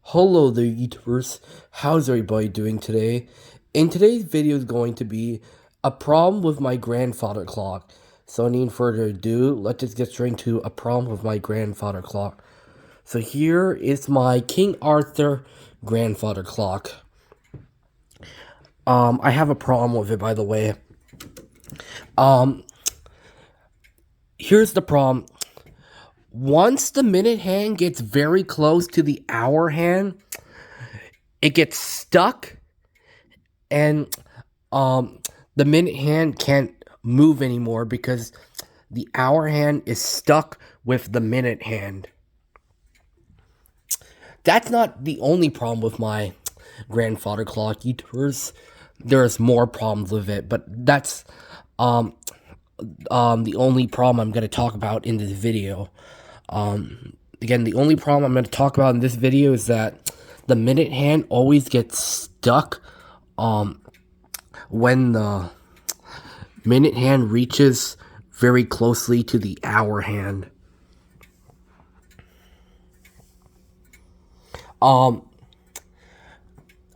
Hello there, YouTubers. How's everybody doing today? In today's video is going to be a problem with my grandfather clock. So, any further ado, let's just get straight into a problem with my grandfather clock. So here is my King Arthur grandfather clock. I have a problem with it, by the way. Here's the problem. Once the minute hand gets very close to the hour hand, it gets stuck, and the minute hand can't move anymore because the hour hand is stuck with the minute hand. That's not the only problem with my grandfather clock, YouTubers. There's more problems with it, but that's the only problem I'm going to talk about in this video. Again, the only problem I'm going to talk about in this video is that the minute hand always gets stuck when the minute hand reaches very closely to the hour hand. I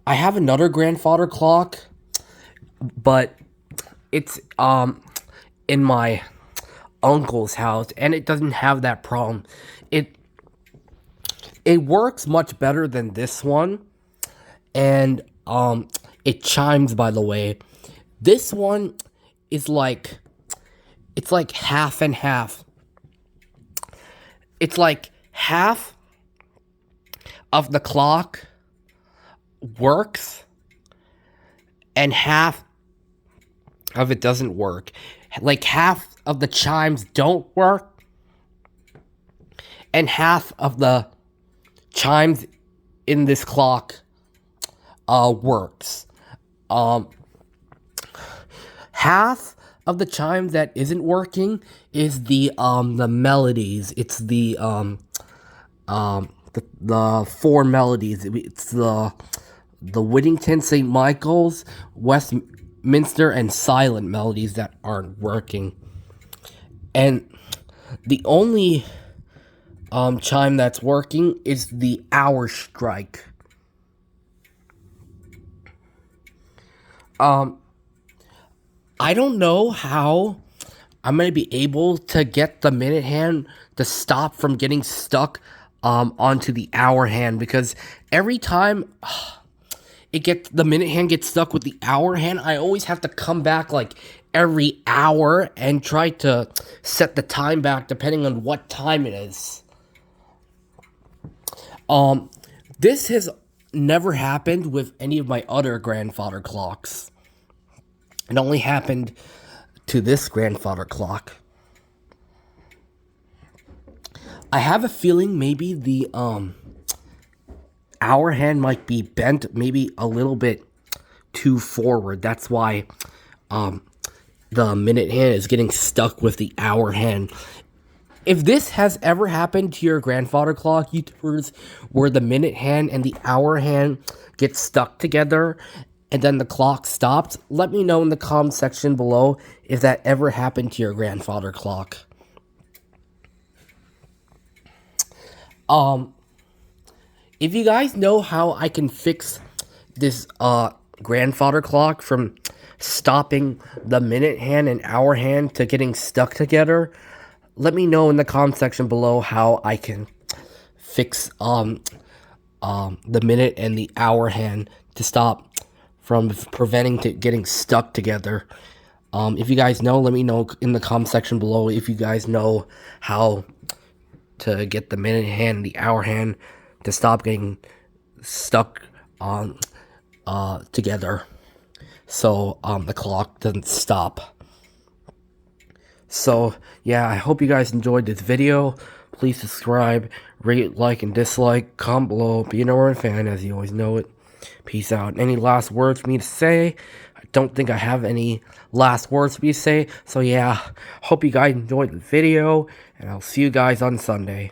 have another grandfather clock, but it's in my uncle's house, and it doesn't have that problem. It works much better than this one, and it chimes, by the way. This one is like, it's like half and half. It's like half of the clock works and half of it doesn't work. Like half of the chimes don't work and half of the chimes in this clock works. Half of the chimes that isn't working is the melodies. It's the four melodies. It's the Whittington, St. Michael's, Westminster, and Silent melodies that aren't working. And the only chime that's working is the hour strike. I don't know how I'm going to be able to get the minute hand to stop from getting stuck onto the hour hand, because every time the minute hand gets stuck with the hour hand, I always have to come back like every hour and try to set the time back depending on what time it is. This has never happened with any of my other grandfather clocks. It only happened to this grandfather clock. I have a feeling maybe the hour hand might be bent maybe a little bit too forward. That's why the minute hand is getting stuck with the hour hand. If this has ever happened to your grandfather clock, YouTubers, where the minute hand and the hour hand get stuck together and then the clock stops, let me know in the comment section below if that ever happened to your grandfather clock. If you guys know how I can fix this grandfather clock from stopping the minute hand and hour hand to getting stuck together, let me know in the comment section below how I can fix the minute and the hour hand to stop from preventing getting stuck together. If you guys know, let me know in the comment section below if you guys know how to get the minute hand and the hour hand to stop getting stuck together, so the clock doesn't stop. So yeah, I hope you guys enjoyed this video. Please subscribe, rate, like, and dislike. Comment below. Be a number one fan, as you always know it. Peace out. Any last words for me to say? I don't think I have any last words for me to say. So yeah, hope you guys enjoyed the video, and I'll see you guys on Sunday.